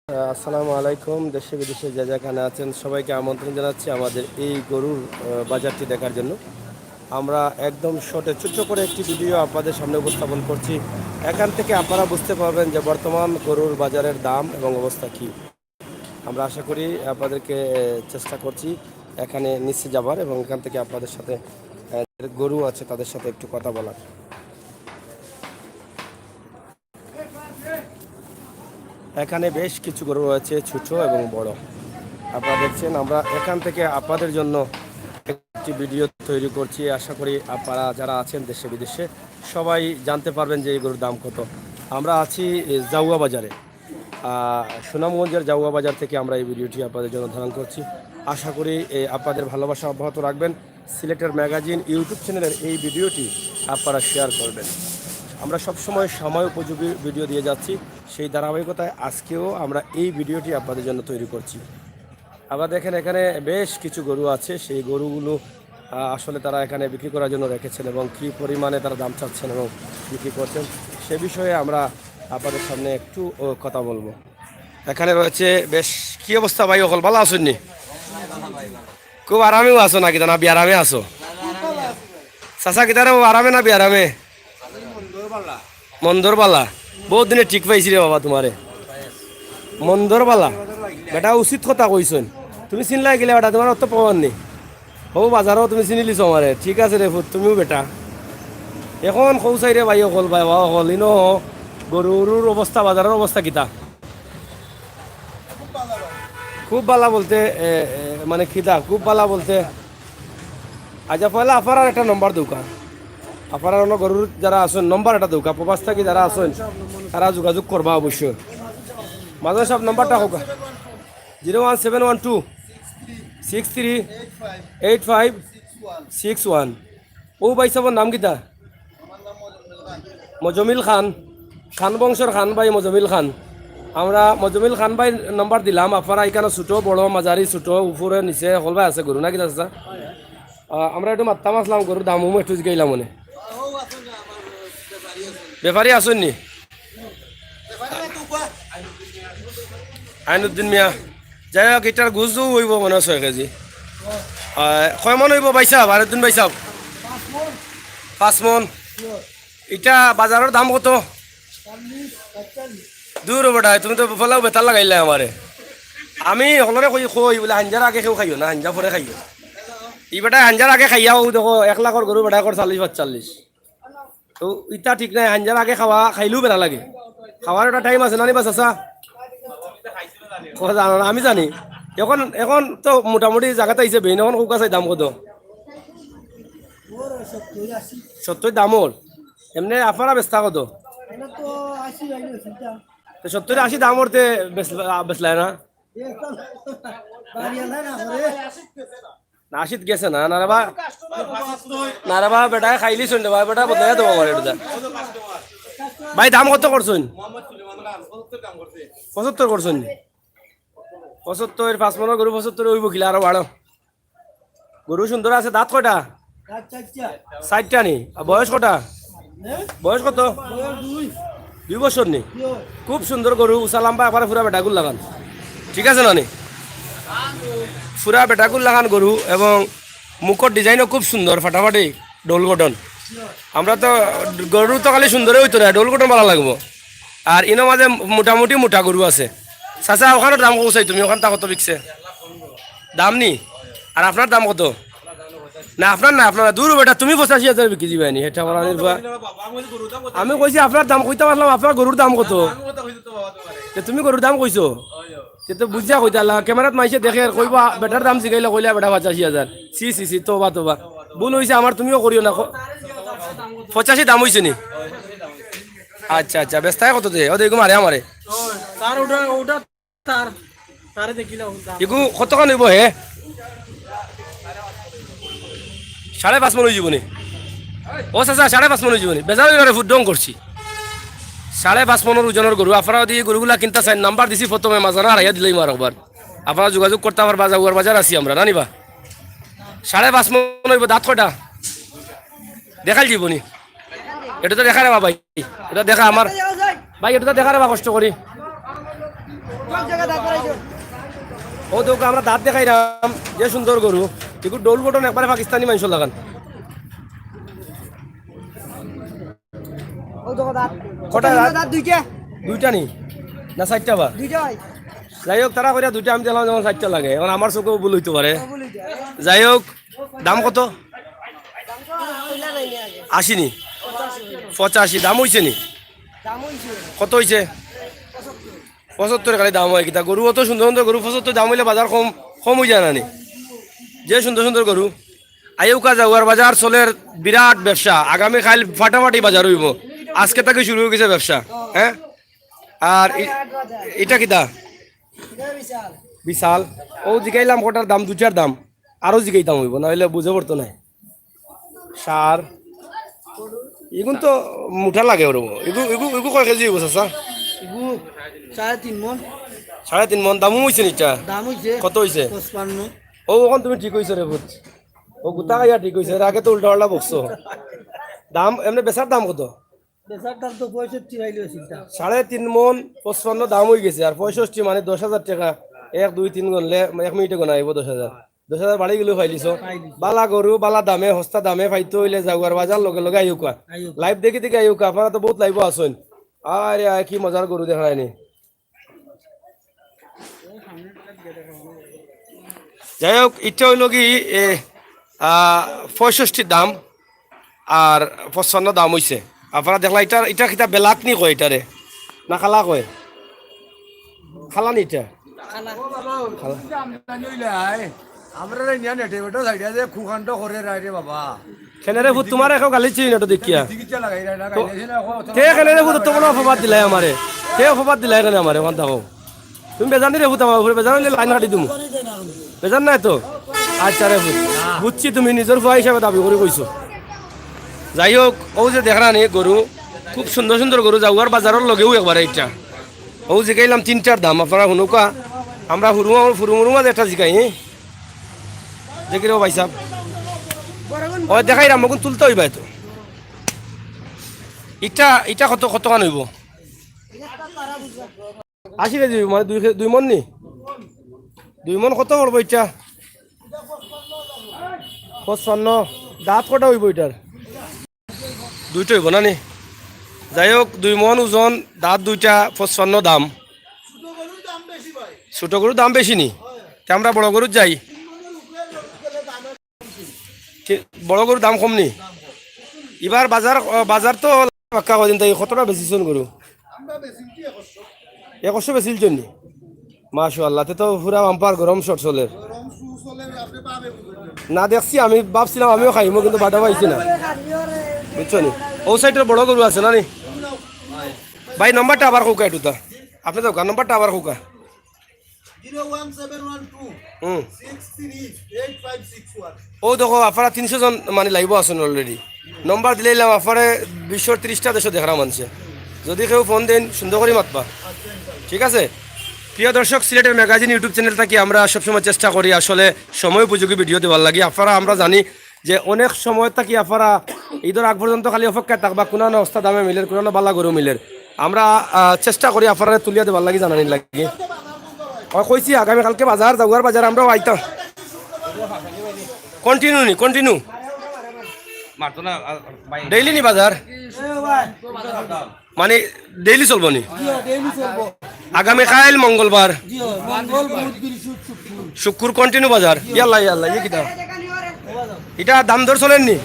আসসালামু আলাইকুম। দেশে বিদেশে যে যেখানে আছেন সবাইকে আমন্ত্রণ জানাচ্ছি আমাদের এই গরুর বাজারটি দেখার জন্য। আমরা একদম শর্টে ছোট্ট করে একটি ভিডিও আপনাদের সামনে উপস্থাপন করছি। এখান থেকে আপনারা বুঝতে পারবেন যে বর্তমান গরুর বাজারের দাম এবং অবস্থা কী। আমরা আশা করি আপনাদেরকে চেষ্টা করছি এখানে নিচে যাবার এবং এখান থেকে আপনাদের সাথে গরু আছে তাদের সাথে একটু কথা বলার। এখানে বেশ কিছু গরু রয়েছে, ছোট এবং বড়। আপনারা দেখছেন আমরা এখান থেকে আপনাদের জন্য একটি ভিডিও তৈরি করছি। আশা করি আপনারা যারা আছেন দেশে বিদেশে সবাই জানতে পারবেন যে এই গরুর দাম কত। আমরা আছি জাউয়া বাজারে, সুনামগঞ্জের জাউয়া বাজার থেকে আমরা এই ভিডিওটি আপনাদের জন্য ধারণ করছি। আশা করি আপনাদের ভালোবাসা অব্যাহত রাখবেন। সিলেটের ম্যাগাজিন ইউটিউব চ্যানেলের এই ভিডিওটি আপনারা শেয়ার করবেন। আমরা সবসময় সময় উপযোগী ভিডিও দিয়ে যাচ্ছি, সেই ধারাবাহিকতায় আজকেও আমরা এই ভিডিওটি আপনাদের জন্য তৈরি করছি। আবার দেখেন এখানে বেশ কিছু গরু আছে, সেই গরুগুলো আসলে তারা এখানে বিক্রি করার জন্য রেখেছেন এবং কী পরিমাণে তারা দাম চাচ্ছেন এবং বিক্রি করছেন সে বিষয়ে আমরা আপনাদের সামনে একটু কথা বলবো। এখানে রয়েছে বেশ কি অবস্থা ভাই, অকল ভালো আসুননি? খুব আরামেও আছো নাকি না বিয়ারামে আছো? চাষা কিতারে আরামে না বিয়ারামে? মন্দরবালা বহুত দিনে ঠিক পাইছি রে বাবা তোমারে। মন্দরবালা বেটা উচিত কথা কইছেন, তুমি চিনলাই গেলে বেটা তোমার অত পাওয়ার নেই। ও বাজারও তুমি চিনি লিছ আমারে, ঠিক আছে রে ফুট তুমিও বেটা। এখন কৌচাই রে ভাই অকল ভাই বাবা অকল ইনো গরুর অবস্থা বাজারের অবস্থা কিতা? খুব বালা বলতে মানে খিদা খুব বালা বলতে আচ্ছা পয়লা আপার একটা নম্বর দৌকা, আপনারা অন্য গরুর যারা আছেন নম্বর একটা দৌকা, প্রবাস থাকি যারা আছেন তারা যোগাযোগ করবা অবশ্যই। মাঝে সব নম্বরটা হোক 01712638561। ও ভাই সবর নাম কিতা? মজমিল খান, খান বংশর খান ভাই মজমিল খান। আমরা মজমিল খান ভাই নম্বর দিলাম। আপনারা এখানে ছোটো বড় মাঝারি ছোটো উপরে নিচে সকল ভাই আছে গরু না কিতা আছে? আমরা একটু মাত্তা মাসলাম গরুর দাম একটু গেলাম মনে। ব্যাপারী আসেননি? আইনুদ্দিন মিয়া, যাই হোক এটার গুজও হইব মনে হয় 6 কেজি। কয় মন হইব ভাই সাহেব? আইনুদ্দিন ভাই সাহেব 5 মন। এটা বাজারের দাম কত? দূর বেটায় তুমি তো ফলাও বেতার লাগাইলে আমারে। আমি হলরে কই বলে হাঞ্জার আগে কেউ খাইও না, হাঞ্জা পরে খাইও। ই বেটায় হাঞ্জার আগে খাইয়াও দেখো 1 লাখর গরু বেটা কর 40-45। তো ইটা ঠিক নাই, হাঞ্জার আগে খাওয়া খাইলেও বেড়া লাগে। খাওয়ার একটা টাইম আছে না নিবা চাচা? জানো না? আমি জানি। এখন এখন তো মোটামুটি জায়গাতে আইসে বেইন, এখন কোকা চাই দাম কত? 70 দামর। এমনি আপনারা বেচতা কত? 70-80 দামরতে বেচলায় না? না 80 গেছে না নারাবা? নারাবা বেটায় খাইলি শুনতে ভাই বেটা বদলাই দেবো আমার এটা। ভাই দাম কত করছেন? 75 করছেন? 75 5 মনের গরু 75 হইব কিলা আরো বাড়ো। গরু সুন্দর আছে, দাঁত কয়টা? 4টা নি? বয়স কটা? বয়স কত? 2 বছর নি? খুব সুন্দর গরু, উষা লাম্বা একবারে পুরা বেটাগুল লাগান, ঠিক আছে না নি? পুরা বেটাগুল লাগান গরু এবং মুখর ডিজাইনও খুব সুন্দর, ফাটাফাটি ডোল গঠন। আমরা তো গরু তো খালি সুন্দরই হইতো না, ডোল গঠন ভালো লাগবো। আর ইনো মাঝে মোটামুটি মোটা গরু আছে। চাচা ওখানে দাম কত চাই তুমি? ওখানটা কত বিকছে দাম নি? আর আপনার দাম কত? না আপনার না, আপনার দূর বেটা তুমি 85,000 বিক্রি দিবানি এটা বলা। আমি কইছি আপনার দাম কইতে পারলাম, আপনার গরুর দাম কত? তুমি গরুর দাম কইছো তো বুঝা কইতা ক্যামেরাত মাইছে দেখে কইবা বেটার দাম জিগাইলা কইলা বেটা 85,000। সি সি সি তোবা তোবা, ভুল হয়েছে আমার, তুমিও করিও না। 85 দাম হয়েছে নি? আচ্ছা আচ্ছা, ব্যস্তায় কত দে? ও দেখো মারে আমারে এগু কতক্ষণ হইব হে? 5.5 মন হয়ে যাবনি? ও চাচা 5.5 মন হয়ে যাবনি? বেজার ফুট ডং করছি। 5.5 মনের ওজনের গরু আপনারা দিয়ে গরুগুলা কিনতে চাই, নাম্বার দিছি প্রথমে মাঝানা হারাইয়া দিলেই মার একবার। আপনারা যোগাযোগ করতে আমার বাজার আছি আমরা, না নিবা? 5.5 মন হইব। দাঁত কয়টা? দেখাল যাবনি? এটা তো দেখা রে ভাই, এটা দেখা আমার ভাই, এটা তো দেখা রে বা কষ্ট করি। ও তোকে আমরা দাঁত দেখাইলাম, যে সুন্দর গরু, এগুলো ডোল বটন একবারে পাকিস্তানি মানুষ লাগান। কটা দাঁত? দুইটা নি না চারটা বা? যাই হোক তারা করে দুইটা, আমি দেখলাম যেমন চারটা লাগে, এখন আমার চোখেও ভুল হইতে পারে। যাই হোক, দাম কত? 80 নি? 85 দাম হয়েছে নি? কত হয়েছে? 75 খালি দাম হয় কিতা? গরু অত সুন্দর সুন্দর গরু 75 দাম হইলে বাজার কম কম হয়ে যায় না নি? যে সুন্দর সুন্দর গরু আইউকা যাওয়ার বাজার চলের বিরাট ব্যবসা, আগামী কাল ফাটাফাটি বাজার হইব, আজকে থেকে শুরু হয়ে গেছে ব্যবসা। হ্যাঁ, আর এটা কিতা? বিশাল। ও জিগাইলাম কটার দাম, দুটার দাম আরো জিগাইতাম হইব, না হইলে বুঝে পড়তো না। সার এগুন তো মুঠা লাগে ওর, এগু কয় কেজি হইব চাচা? 3.5 মন। দামও হয়েছে নিটা? কত হয়েছে? ও ওখান তুমি ঠিক হয়েছে রে বুঝ, ও গোটা খাইয়া ঠিক হয়েছে, আগে তো উল্টা পাল্টা বকছো। দাম এমনি বেচার দাম কত? 3.5 মন 55 দাম হয়ে গেছে, আর 65 মানে 10,000 টাকা। 1 2 3 গণলে 1 মিনিটে গোনা আইব 10,000 বাড়ি গেলেও ফাইলিছ। বালা গরু বালা দামে সস্তা দামে ফাইতে হইলে যাওয়ার বাজার লগে লগে আইউকা, লাইভ দেখি দেখি আইউকা। আপনারা তো বহুত লাইভ আসেন, আরে কি মজার গরু দেখায়নি। যাই হোক, ইটা হইল কি 65 দাম আর 55 দাম হয়েছে। আপনারা দেখলা এটা এটা কিতা বেলাক নি কয় এটারে না খালা কয়? খালা নি এটা খেলেরে ভূত তোমার এখন গালি চিনি না তো দেখিয়া খেলেরে ভূত তো কোনো অপবাদ দিলাই আমারে, সে অপবাদ দিলাই এখানে আমারে ওখান থাকো। তুমি বেজান রে ভূত আমার উপরে, বেজান হইলে লাইন কাটি তুমি, বেজান নাই তো? আচ্ছা রে ভূত, বুঝছি তুমি নিজের ভুয়া হিসাবে দাবি করে কইছো। যাই হোক, ও যে দেখা নি গরু খুব সুন্দর সুন্দর গরু, যাওয়ার বাজারের লগেও একবারে এটা। ও জিগাইলাম 3টার দাম, আপনারা শুনুকা। আমরা ফুরুমুরু মাঝে একটা জিগাই, হ্যাঁ দেখি রে ভাই সাহেব, ও দেখাই রাম মগুন তুলতে হইবা। তো ইটা ইটা কত কত কান হইব? 80 কেজি মানে 2 মন নি? 2 মন কত পড়বো ইটা? 55 দাঁত কটা হইব এটার? দুইটা হইব না নি? যাই হোক, 2 মন ওজন, দাঁত দুইটা, 55 দাম। ছোট গরুর দাম বেশি নি? আমরা বড় গরুর যাই, বড় গরুর দাম কম নি? এবার বাজার বাজার তো পাক্কা কদিন তাই কতটা বেশিছেন গরু? 100 বেশিল জন্য মাশাআল্লাহ, তো পুরা বাম্পার গরম শট চলে না। দেখছি আমি ভাবছিলাম আমিও খাইমো, কিন্তু বাটা পাইছি না, বুঝছো নি? ও সাইডের বড় গরু আছে না নি? ভাই নম্বরটা আবার কৌকা একটু, আপনি তো নম্বরটা আবার কৌকা। 01712 ও দেখো আপনারা 300 জন মানে লাইভ আছেন অলরেডি, নম্বর দিলাম আপনারে 20-30টা দেশে দেখা মানছে। যদি কেউ ফোন দেন সুন্দর করে মাতবা, ঠিক আছে? প্রিয় দর্শক, সিলেটের ম্যাগাজিন ইউটিউব চ্যানেল থেকে আমরা সবসময় চেষ্টা করি আসলে সময় উপযোগী ভিডিও দেওয়ার লাগে। আপনারা আমরা জানি যে অনেক সময় থাকি আপনারা ঈদের আগ পর্যন্ত খালি অপেক্ষায় থাকবা কোনো না অস্তা দামে মিলের, কোনো না বালা গরু মিলের। আমরা চেষ্টা করি আপনারা তুলিয়া দেওয়ার লাগে, জানানি লাগে। কইছি আগামীকালকে বাজার যাওয়ার বাজার আমরাও আইতাম। কন্টিনিউ নি? কন্টিনিউ ডেইলি নি বাজার? মানে ডেইলি চলবো নি? আগামীকাল মঙ্গলবার শুক্র কন্টিনিউ বাজার? ইয়াল্লা ইয়াল্লা, ইয়ে কিতা এটা দাম দর চলেন নি?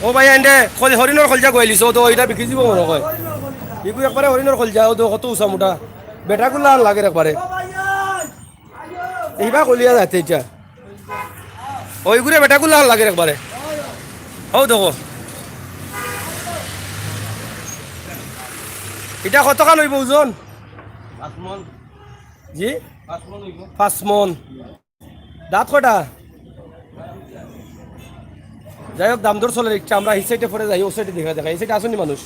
ও ভাই এন্ডে হরিণর খলজা গইলিস, ও তো এটা বিক্রি দিব মনে হয়। ইগু একবারে হরিণর খলজা, ও তো কত উঁচা মোটা, বেটাগুলা লাগে একবারে এইবা কলিয়া যাতে এটা ওইগুলো বেটাগুলা লাগে একবারে। ও দেখো এটা কত কান হইব ওজন? জি 5 মন। দাঁত কটা? যাই হোক, দাম দর চলে একটা, আমরা এই সাইডে পরে যাই, ও সাইডে দেখা দেখা। এই সাইডে আসুন মানুষ?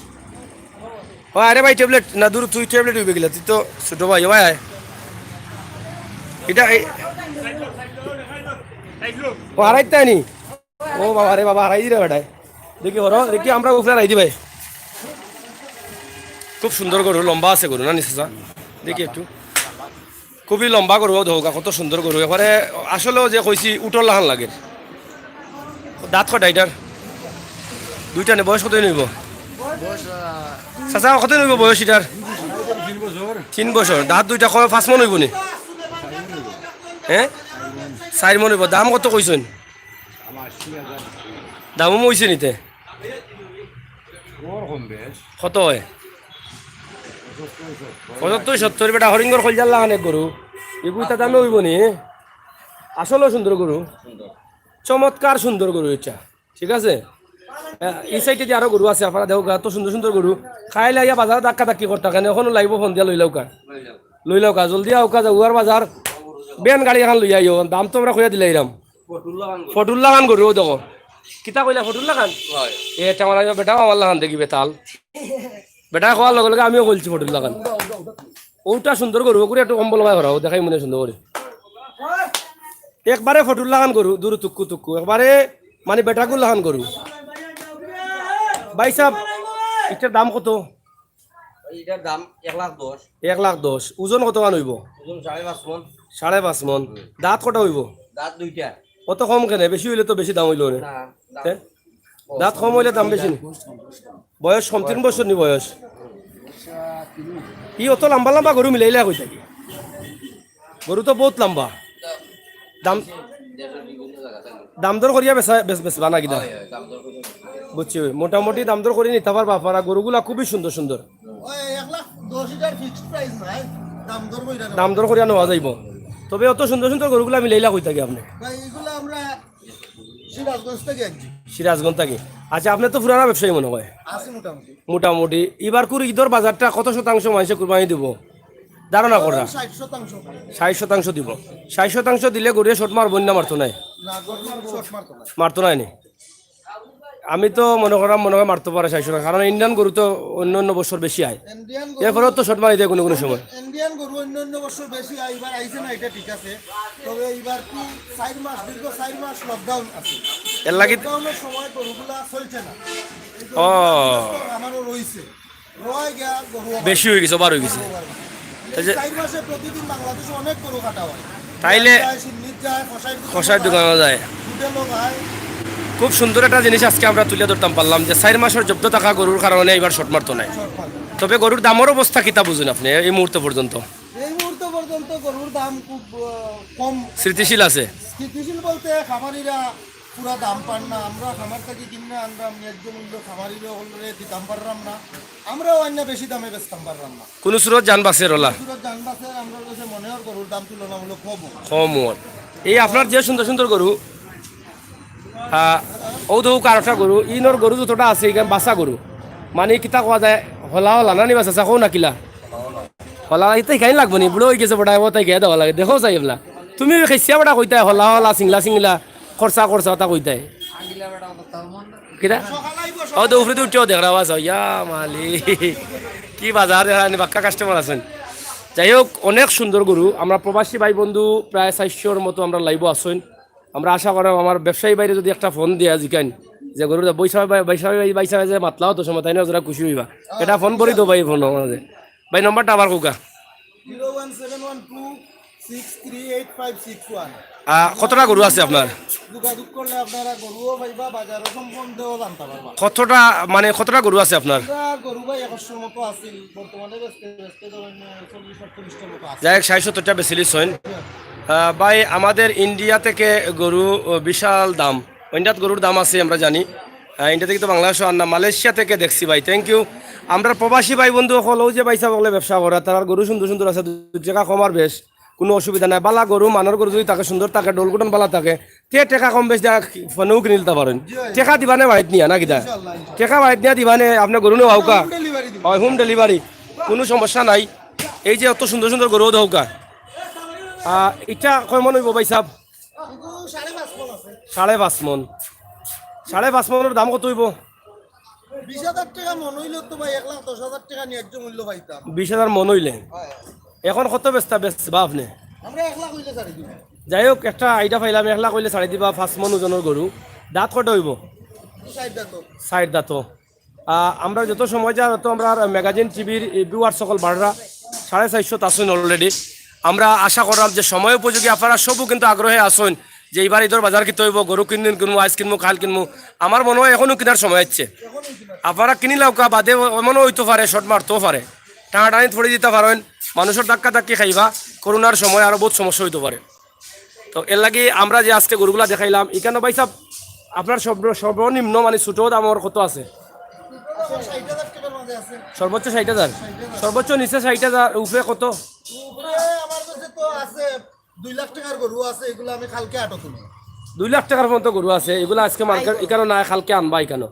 ও আরে ভাই ট্যাবলেট না দূর, তুই ট্যাবলেট হইবে গেলে, তুই তো ছোট ভাই। ভাই এটা ও হারাইতে নি? ও বাবা রে বাবা, হারাই দিলে বেটায়। দেখি হর দেখি আমরা উপরে হারাই দি ভাই। খুব সুন্দর গরু, লম্বা আছে গরু না নিশ্চয়? দেখি একটু খুবই লম্বা গরু ধোকা, কত সুন্দর গরু, এবারে আসলেও যে কইছি উটর লাহান লাগে। দাঁত কটা এটার? দুইটা নে, বয়স কত নিব? চাচা কত নিব বয়স এটার? 3 বছর। দাঁত দুইটা কয় 5 মন হইব নি? হ্যাঁ 4 মন হইব। দাম কত কইছেন? দামও মইছে নিতে কত হয়? 75-70 বেটা হরিঙ্গর খলজার লাগান এক গরু, এগুলো দামে হইব নি? আসলেও সুন্দর গরু, চমৎকার সুন্দর গরু এটা। ঠিক আছে, এই সাইডে যে আরো গরু আছে আপনারা দেখো, এত সুন্দর সুন্দর গরু। খাই লাইয়া বাজারে ধাক্কা ধাক্কি করতে কেন, এখনো লাগবো ফোন দিয়া লই লাউকা জলদি আউকা যাওয়ার বাজার বেন গাড়ি এখন লই আইও। দাম তো আমরা কইয়া দিলাইরাম। ফটুল্লা খান গরু দেখো, কিতা কইলা ফটুল্লা খান? এটা আমার বেটাও আমার লাগান দেখি বেতাল, বেটা খাওয়ার লগে লগে আমিও বলছি ফটুল্লা খান। ওটা সুন্দর গরু, ওগুলো একটু কম্বল গায়ে ভরাও, দেখাই মনে সুন্দর করে। একবারে ফটুল্লা খান গরু, দূর তুক্কু তুক্কু, একবারে মানে বেটাগুলো লাগান গরু। ভাই সাহেব এটার দাম কত? এটার দাম 1,10,000। 1,10,000। ওজন কত মান হইব? ওজন 5.5 মণ। 5.5 মন। দাঁত কটা হইব? দাঁত দুইটা। অত কম কেন? বেশি হইলে তো বেশি দাম হইল রে। না, দাঁত কম হইলে দাম বেশি নি? বয়স 3 বছর নি বয়স? ই অত লম্বা লম্বা গরু মিলাইলে কই থাকি, গরু তো বহুত লম্বা। দাম দাম দর করিয়া বেচবা না কিনা? বুঝছি, মোটামুটি দাম দর করি নিতে পারবা আপনারা। গরুগুলা খুবই সুন্দর সুন্দর, দাম দর করিয়া নেওয়া যাইব। তবে অত সুন্দর সুন্দর গরুগুলা মিলাইলা কই থাকি আপনি? সিরাজগঞ্জ থাকি। আচ্ছা, আপনি তো পুরানা ব্যবসায়ী মনে হয়? মোটামুটি। এবার কুড়ি ঈদর বাজারটা কত শতাংশ মানুষে কুরবানি দিব ধারণা করা? 60% দিব। 60% দিলে গরুয়ে শট মারব না? মারতো নাই? মারতো নাই নি? আমি তো মনে হয় মারতে পারে 60%, কারণ ইন্ডিয়ান গরু তো অন্য অন্য বছর বেশি আয়, এরপরেও তো শট মারি দেয় কোনো কোনো সময়। ইন্ডিয়ান গরু অন্য বছর বেশি আয়, এবার আইছে না, এটা ঠিক আছে। তবে এইবার কি 4 মাস দীর্ঘ 4 মাস লকডাউন আছে, এর লাগি লকডাউনের সময় গরুগুলা চলছে না। ও আমারও রইছে, রয় গিয়া গরু বেশি হয়ে গেছে, বার হয়ে গেছে। 4 মাসে প্রতিদিন বাংলাদেশে অনেক গরু কাটা হয়। তাইলে সিন্নিত যায়, খসার দোকানে যায়। হোটেলও যায়। খুব সুন্দর একটা জিনিস আজকে আমরা তুলে ধরতাম পারলাম, যে 4 মাসের জব্দ টাকা গরুর কারণে এবার শট মারতো নাই। তবে গরুর দামের অবস্থা কিতা বুঝুন আপনি এই মুহূর্ত পর্যন্ত? এই মুহূর্ত পর্যন্ত গরুর দাম খুব কম, স্থিতিশীল আছে। স্থিতিশীল বলতে খামারিরা পুরা দাম পান না। আমরা খামার থেকে কিনে আনলাম, ন্যায্য মূল্য খামারিরা অলরেডি দিতাম পারলাম না, আমরাও অন্য বেশি দামে বেচতাম পারলাম না। কোন সুরত জান বাসে রলা জানবাসের আমরা কাছে মনে হয় গরুর দাম তুলনামূলক কম। কম। এই আপনার যে সুন্দর সুন্দর গরু, ও তো কারটা গরু, ইনর গরু যতটা আছে এখানে বাসা গরু, মানে কিতা কোয়া যায়, হলা হলা না নিবা চাচা, কৌ না কিলা হলা তাই খাই লাগবো নি? বুড়ো হয়ে গেছে বড়া, তাই খেয়ে দেওয়া লাগে। দেখো চাই এগুলা, তুমি খাইছিয়া বড়া কইতাই হলা হলা চিংলা চিংলা খরচা খরচা তা কইতাই কিরা? ও তো উপরে উঠেও দেখ আওয়াজ হয়, ইয়া মালি কি বাজার বাক্কা কাস্টমার আছেন। যাই হোক, অনেক সুন্দর গরু। আমরা প্রবাসী ভাই বন্ধু প্রায় 400-র মতো আমরা লাইভ আসেন। আমরা আশা করি আমার ব্যবসায়ী বাইরে যদি একটা ফোন দিয়া জিকাইন যে গরু বাইসা যে মাতলাও তো সময়, তাই না যারা খুশি হইবা, এটা ফোন করি তো ভাই। ফোন ভাই নম্বরটা আবার কোকা? 01712638561। কতটা গরু আছে আপনার? যোগাযোগ করলে আপনারা গরুও পাইবা, বাজারও সম্বন্ধেও জানতে পারবা। কতটা মানে কতটা গরু আছে আপনার? গরু ভাই 100 মতো আছে বর্তমানে, বেচতে ধরেন 40-45টা মতো আছে। যাই হোক, 60-70টা বেশি লিছেন ভাই। আমাদের ইন্ডিয়া থেকে গরু বিশাল দাম, ইন্ডিয়াত গরুর দাম আছে আমরা জানি। ইন্ডিয়া থেকে তো বাংলাদেশও আর না, মালয়েশিয়া থেকে দেখছি ভাই। Thank you. আমরা প্রবাসী ভাই বন্ধু সকলেও যে বাইসা বলে ব্যবসা করে, তার গরু সুন্দর সুন্দর আছে, 2 টাকা কমার বেশ কোনো অসুবিধা নাই। বালা গরু মানের গরু যদি তাকে সুন্দর থাকে, ডোলগুটন বালা থাকে, তে টাকা কম বেশ ফোনেও কিনে দিতে পারেন। টেকা দিবানে বাড়িত নিয়া না কিনা? টেকা বাড়িত নিয়া দিবানে আপনার গরু নেওয়া হৌকা? হয়, হোম ডেলিভারি, কোনো সমস্যা নাই। এই যে অত সুন্দর সুন্দর গরু হৌকা, এটা কয় মন হইব ভাই সাহেব? 5.5 মন। 5.5 মনের দাম কত হইব? 20,000 টাকা মন হইলে তো ভাই 1,10,000 টাকা ন্যায্য মূল্য পাইতাম। 20,000 মন হইলে এখন কত বেচবা আপনি? আমরা 1 লাখ হইলে ছাড়ি দিব। যাই হোক, একটা আইডিয়া পাইলাম, 1 লাখ হইলে ছাড়ি দিবা। 5 মন ওজনের গরু। দাঁত কত হইব? 60 দাঁত। আমরা যত সময় যা তত আমরা ম্যাগাজিন টিভির ভিউয়ার সকল বাড়রা 450 আসুন অলরেডি। আমরা আশা করলাম যে সময় উপযোগী আপনারা সবও কিন্তু আগ্রহে আসুন যে এইবার ঈদের বাজার কিনতে হইব, গরু কিনবো, আইস কিনবো, খাল কিনবো। আমার মনে হয় এখনও কেনার সময় হচ্ছে। আপনারা কিনিলাও কা বাদে এমনও হইতে পারে, শর্ট মারতেও পারে, টানাটানি পড়ে দিতে পারেন, মানুষের ধাক্কা ধাক্কি খাইবা, করোনার সময় আরও বহুত সমস্যা হইতে পারে। তো এর লাগে আমরা যে আজকে গরুগুলা দেখাইলাম এখানে ভাই সাহেব আপনার সর্বনিম্ন মানে ছোটো দামর কত আছে? 60,000 টাকার মাঝে আছে। সর্বোচ্চ 60,000, সর্বোচ্চ নিচে 60,000, উপরে কত? উপরে আমার কাছে তো আছে 2 লাখ টাকার গরু আছে, এগুলো আমি কালকে আটো তুলি। 2 লাখ টাকার মতো গরু আছে, এগুলো আজকে মার্কেট এখানে না, কালকে আনবা এখানে।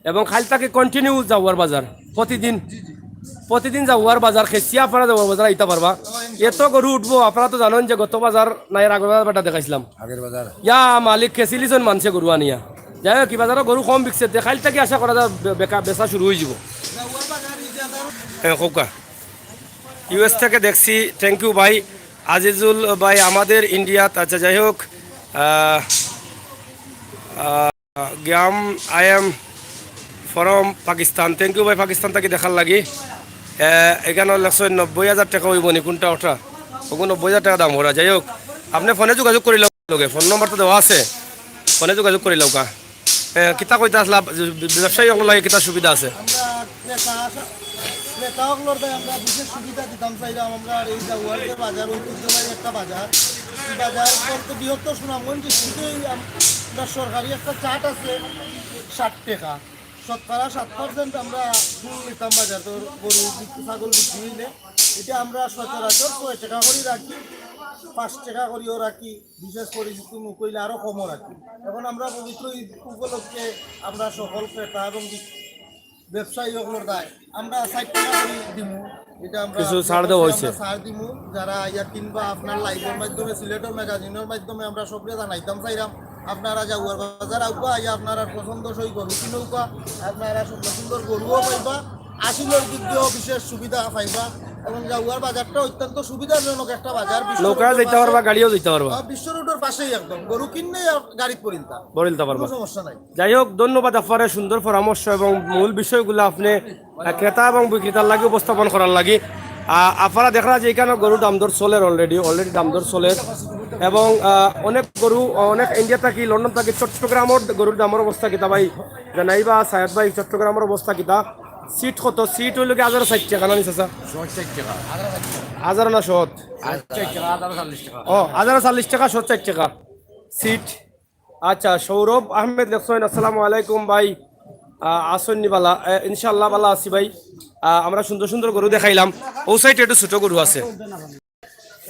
এবং খালটাকে কন্টিনিউ যাওয়ার বাজার, প্রতিদিন যাওয়ার বাজার, খেসিয়া আপনারা যাওয়ার বাজার আইতে পারবা। এত গরু উঠবো, আপনারা তো জানেন যে গত বাজার নাই, আগের বাজার দেখাইছিলাম, আগের বাজার ইয়া মালিক খেসিলিছেন মানছে গরু আনিয়া। যাই হোক, কি বাজারও গরু কম বিকছে, খালটাকে আশা করা যায় বেচা শুরু হয়ে যাব। হ্যাঁ কৌকা ইউএস থেকে দেখছি, থ্যাংক ইউ ভাই আজিজুল ভাই আমাদের ইন্ডিয়াত। আচ্ছা যাই হোক, গ্যাম I am from Pakistan, thank you ভাই পাকিস্তান থেকে দেখার লাগি। এখানে লাগছে 90,000 টাকা হইব নি, কোনটা ওঠা ওগুলো 90,000 টাকা দাম ওরা। যাই হোক, আপনি ফোনে যোগাযোগ করি লগে, ফোন নম্বর তো দেওয়া আছে, ফোনে যোগাযোগ করি লৌকা। কিতা কইতা আসলা, ব্যবসায়ী লাগে কিতা সুবিধা আছে? আমরা ক্রেতাসকলের আমরা বিশেষ সুবিধা দিতাম চাইলাম। আমরা এই জাগুয়ার যে বাজার, ঐতিহ্যবাহী একটা বাজার, এই বাজার বলতে বৃহত্তর সুনামগঞ্জ ডিস্ট্রিক্টেই আমরা সরকারি একটা চার্ট আছে 60 টাকা, শতকরা 7% আমরা ফুল নিতাম বাজার। তো গরু ছাগল বিক্রি হইলে এটা আমরা সচরাচর 6 টাকা করে রাখি, 5 টাকা করেও রাখি, বিশেষ করে কোনো কইলে আরও কমও রাখি। এখন আমরা পবিত্র ঈদ উপলক্ষে আমরা সকল ক্রেতা এবং ব্যবসায়ী সকলের দায় আমরা 60 টাকা করে দিমু। এটা আমরা কিছু ছাড় দেওয়া হয়েছে, ছাড় দিমু। যারা ইয়া কিনবা আপনার লাইভের মাধ্যমে, সিলেটের ম্যাগাজিনের মাধ্যমে আমরা সবরে জানাইতাম চাইলাম। আপনারা জাগুয়ার বাজার আউকা, ইয়া আপনারা পছন্দসই গরু কিনৌকা, আপনারা সুন্দর সুন্দর গরুও পাইবা, আসিলের দিক দিয়েও বিশেষ সুবিধা পাইবা। এবং জাগুয়ার বাজারটা অত্যন্ত সুবিধাজনক একটা বাজার, নৌকা যেতে পারবা, গাড়িও যেতে পারবা, বিশ্ব রোডের পাশেই একদম। গরু কিনলে গাড়িতে বলতে পারবা, কোনো সমস্যা নাই। যাই হোক, ধন্যবাদ আপনার সুন্দর পরামর্শ এবং মূল বিষয়গুলো আপনি ক্রেতা এবং বিক্রেতার লাগে উপস্থাপন করার লাগে। আপনারা দেখা যে এখানে গরুর দাম দর চলে, অলরেডি দাম দর চলে। এবং অনেক গরু, অনেক ইন্ডিয়া থাকি, লন্ডন থাকি, চট্টগ্রামের গরুর দামের অবস্থা কিতা ভাই জানাই বা সায়দ ভাই, চট্টগ্রামের অবস্থা কিতা? সিট কত? সিট হইল কি 1,060 টাকা না নিচা? 1,000 না 100? ও 1,040 টাকা, 140 টাকা সিট। আচ্ছা, সৌরভ আহমেদ লেখছেন, আসসালামু আলাইকুম ভাই, আসন্নি বালা? ইনশাল্লাহ বালা আছি ভাই। আমরা সুন্দর সুন্দর গরু দেখাইলাম, ও সাইডে একটু ছোট গরু আছে,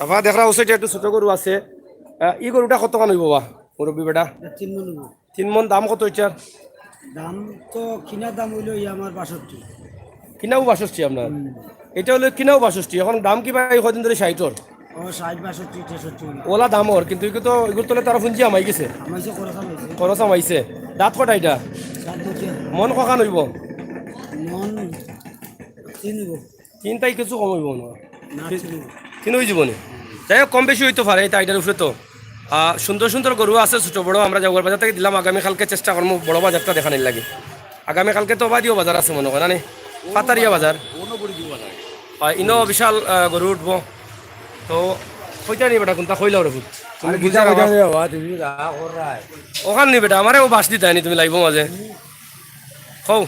আপনারা দেখরা ও সাইডে একটু ছোট গরু আছে। এই গরুটা কত কান হইব বা মুরব্বী বেটা? 3 মন। দাম কত এটার? দাম তো কিনার দাম হইলো আমার 62। কিনাও 62 আপনার? এটা হলো কিনাও 62, এখন দাম কি ভাই কদিন ধরে 60? ও 60, 62, 63 ওলা দামর, কিন্তু এগুলো তো এগুলো তোলে তারা ফুঞ্জি আমাই গেছে, আমাইছে খরচ হইছে। খরচ আমাইছে। দাঁত কটা এটা? 7 বছর। মন কখান হইব? মন 3 হইব 3 তাই কিছু কম হইব না? না 3 হইব। 3 হয়ে যাব না? যাই হোক, কম বেশি হইতে পারে এটা আইটার উপরে। তো সুন্দর সুন্দর গরু আছে ছোটো বড়ো, আমরা জাগুয়ার বাজার থেকে দিলাম। আগামীকালকে চেষ্টা করবো বড় বাজারটা দেখানোর লাগে। আগামীকালকে তো বাদিও বাজার আছে মনে করেন, পাতারিয়া বাজার, ইনো বিশাল গরু উঠবো। তো কইটা নি বেটা, কোনটা কইলাও রে তুমি বুঝা ওখান নি বেটা, আমারে ও বাস দিতে নি তুমি লাগবো মাঝে কও।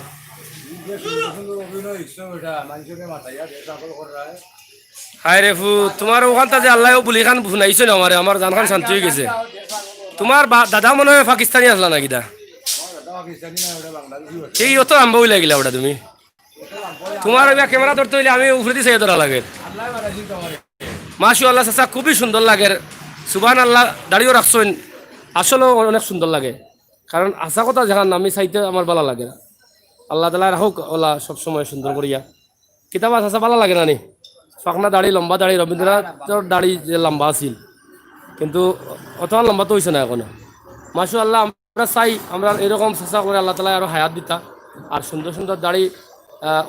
হায় রে ফু, তোমার ওখানটা যে আল্লাহ বুলি খান শুনাইছো না আমারে, আমার জান খান শান্তি হয়ে গেছে। তোমার দাদা মনে হয় পাকিস্তানি আসলা নাকি? দা এই অত আম্বা হইলা গেলা ওটা তুমি। তোমার ক্যামেরা ধরতে হইলে আমি উপরে দিয়ে চাই ধরা লাগে। মাশাআল্লাহ চাচা, খুবই সুন্দর লাগে, সুবহানাল্লাহ। দাড়িও রাখছেন, আসলেও অনেক সুন্দর লাগে। কারণ আশা কথা যেখান আমি চাইতে আমার ভালো লাগে। আল্লাহ তালা রাখুক ওলা সবসময় সুন্দর করিয়া। কিতাব চাচা ভালো লাগে না নি? ফাঁকনা দাড়ি, লম্বা দাড়ি, রবীন্দ্রনাথের দাড়ি যে লম্বা আছিল, কিন্তু অত লম্বা তো হয়েছে না এখনো। মাশাআল্লাহ, আমরা চাই আমরা এরকম চেষ্টা করে আল্লাহ তালা আরো হায়াত দিতা, আর সুন্দর সুন্দর দাড়ি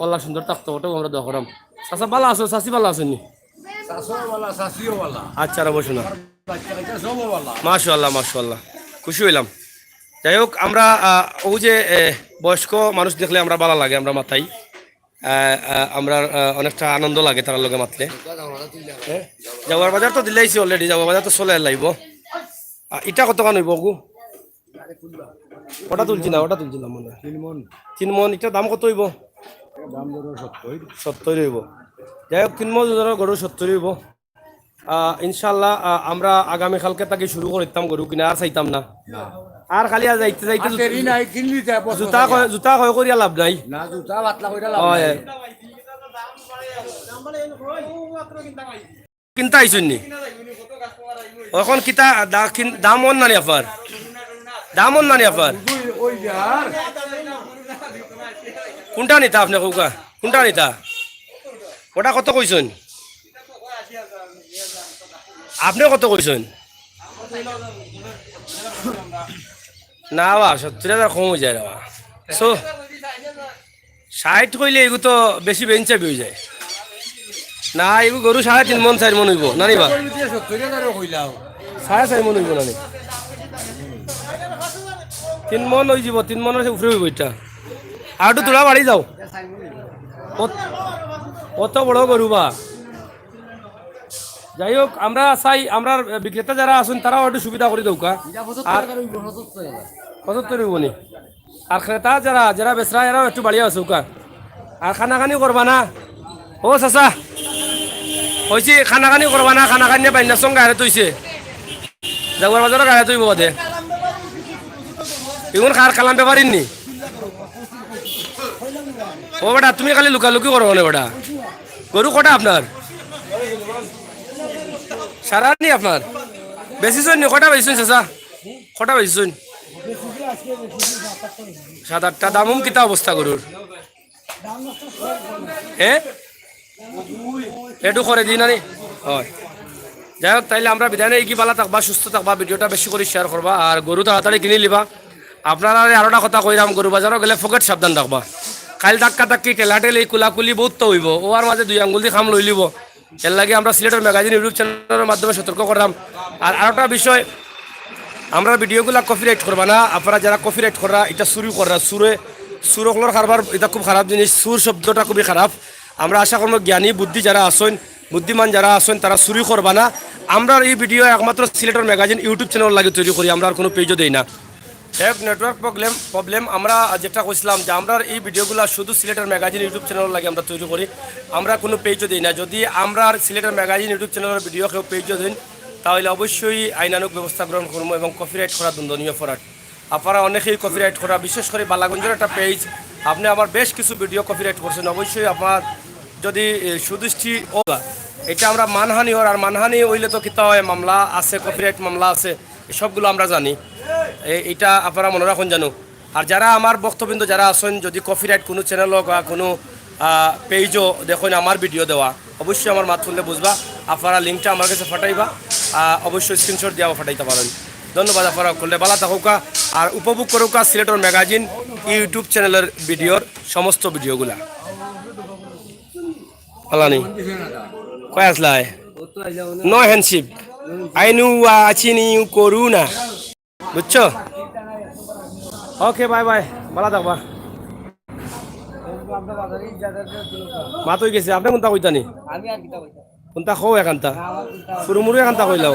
ওলা সুন্দর থাকতো, ওটাও আমরা দোয়া করাম। চাচা ভালো আছো? চাচি ভালো আছেন নি? আচ্ছা রে, বসুন। মাশাআল্লাহ মাশাআল্লাহ, খুশি হইলাম। যাই হোক, আমরা ও যে বয়স্ক মানুষ দেখলে আমরা ভালো লাগে, আমরা মাথায় আমরা অনেকটা আনন্দ লাগে তার লগে মাতলে। যাওয়ার বাজার তো দিলাইছি অলরেডি, যাওয়ার বাজার তো চলে লাইব। ইটা কতখান হইব গু? ওটা তুলছি না, ওটা তুলছিলাম মনে হয় 3 মন। ইটার দাম কত হইব? 70 হইব। যাই হোক 3 মন ওজনের গরু 70 হইব। ইনশাল্লাহ আমরা আগামীকালকে তাকে শুরু করতাম গরু কিনা, আর চাইতাম না। আর খালি আর যাইতে যাইতে জুতা কয় করিয়া লাভ নাই। হয়। কিনতা আইসুন নি এখন কিতা দাম অন নানি আফার, দাম অন নানি আফার কোনটা নিতা আপনি কৌকা, কোনটা নিতা? ওটা কত কইছেন আপনি, কত কইছেন? না বা 70,000 কম হয়ে যায় রে বা। 60 কইলে এগুলো তো বেশি বেঞ্চাবি হয়ে যায় না। এগুলো গরু 3.5 মন 4 মন হইব নানি বা, 4.5 মন হইব নানি। 3 মন হয়ে যাব, 3 মনের উপরে হইব এটা। আর একটু তোলা বাড়ি যাও, কত বড় গরু বা। যাই হোক আমরা চাই আমরা বিক্রেতা যারা আছেন তারাও একটু সুবিধা করে দৌকা। আর 75 হইব নি। আর ক্রেতা যারা যারা বেচরা এরাও একটু বাড়িয়ে আছে উকা। আর খানাখানি করবা না ও চাচা, হয়েছি খানাখানি করবা না? খানাখানি বাইনা সঙ্গে গায়ে তৈছে, যাওয়ার বাজারও গায়ে তৈব বাদে এগুলো খার খালাম ব্যাপারিন নি। ও বেটা তুমি খালি লুকালুকি করো না বেটা। গরু কটা আপনার? সারা নি আপনার? বেশিছুন নি? কটা বেশিছুন চাচা, কটা বেশিছুন? 7-8টা। দামুম কিতা অবস্থা গরুর? এটু করে দিই নানি। হয় যাই হোক তাইলে আমরা বিদায় নেই। কি ভালো থাকবা, সুস্থ থাকবা, ভিডিওটা বেশি করে শেয়ার করবা আর গরু তাড়াতাড়ি কিনে লিবা। আপনারা আরোটা কথা কইরাম, গরু বাজারও গেলে ফকেট সাবধান রাখবা। খাইল ধাক্কা ধাক্কি টেলাটেলি কুলাকুলি বহুত তো হইব, ও আর মাঝে 2 আঙ্গুল দিয়ে খাম লই লিব। এর লাগে আমরা সিলেটের ম্যাগাজিন ইউটিউব চ্যানেলের মাধ্যমে সতর্ক করলাম। আর আরেকটা বিষয়, আমরা ভিডিওগুলা কপিরাইট করবা না। আপনারা যারা কপিরাইট করা এটা চুরি করা, সুরকলোর কারবার এটা খুব খারাপ জিনিস। সুর শব্দটা খুবই খারাপ। আমরা আশা করবো জ্ঞানী বুদ্ধি যারা আসেন, বুদ্ধিমান যারা আসেন তারা চুরি করবা না। আমরা এই ভিডিও একমাত্র সিলেটের ম্যাগাজিন ইউটিউব চ্যানেল লাগে তৈরি করি, আমরা আর কোনো পেজও দিই না। এক নেটওয়ার্ক প্রবলেম আমরা যেটা কইছিলাম যে আমরা এই ভিডিওগুলো শুধু সিলেটের ম্যাগাজিন ইউটিউব চ্যানেল লাগে আমরা তৈরি করি, আমরা কোনো পেজও দিই না। যদি আমরা সিলেটের ম্যাগাজিন ইউটিউব চ্যানেলের ভিডিও কেউ পেজও দিন তাহলে অবশ্যই আইনানুক ব্যবস্থা গ্রহণ করবো এবং কপিরাইট করা দণ্ডনীয় অপরাধ। আপনারা অনেকেই কপিরাইট করা, বিশেষ করে বালাগঞ্জের একটা পেজ আপনি আমার বেশ কিছু ভিডিও কপিরাইট করছেন। অবশ্যই আপনার যদি সুদৃষ্টি এটা আমরা মানহানি হওয়ার, আর মানহানি হইলে তো কিতা হয়, মামলা আছে, কপিরাইট মামলা আছে, সবগুলো আমরা জানি। এইটা আপনারা মনে রাখুন জানো। আর যারা আমার বক্তব্য যারা আছেন, যদি কপিরাইট কোনো চ্যানেল হোক বা কোনো পেজও দেখুন আমার ভিডিও দেওয়া, অবশ্যই আমার মাত শুনলে বুঝবা। আপনারা লিঙ্কটা আমার কাছে ফাটাইবা, অবশ্যই স্ক্রিনশট দিয়েও ফাটাইতে পারেন। ধন্যবাদ। আপনারা করলে ভালো থাকুকা আর উপভোগ করুকা সিলেটের ম্যাগাজিন ইউটিউব চ্যানেলের ভিডিওর সমস্ত ভিডিওগুলা। আলানি কয় আসলাই নো হ্যান্ডশিপ আইনু আচিনি করু না, বুঝছো? ওকে বাই বাই, ভালো থাকবা। মাত হয়ে গেছে। আপনি কোনটা কইতানি? কোনটা খো এখানটা ফুরুমুরু এখানটা কইলাও।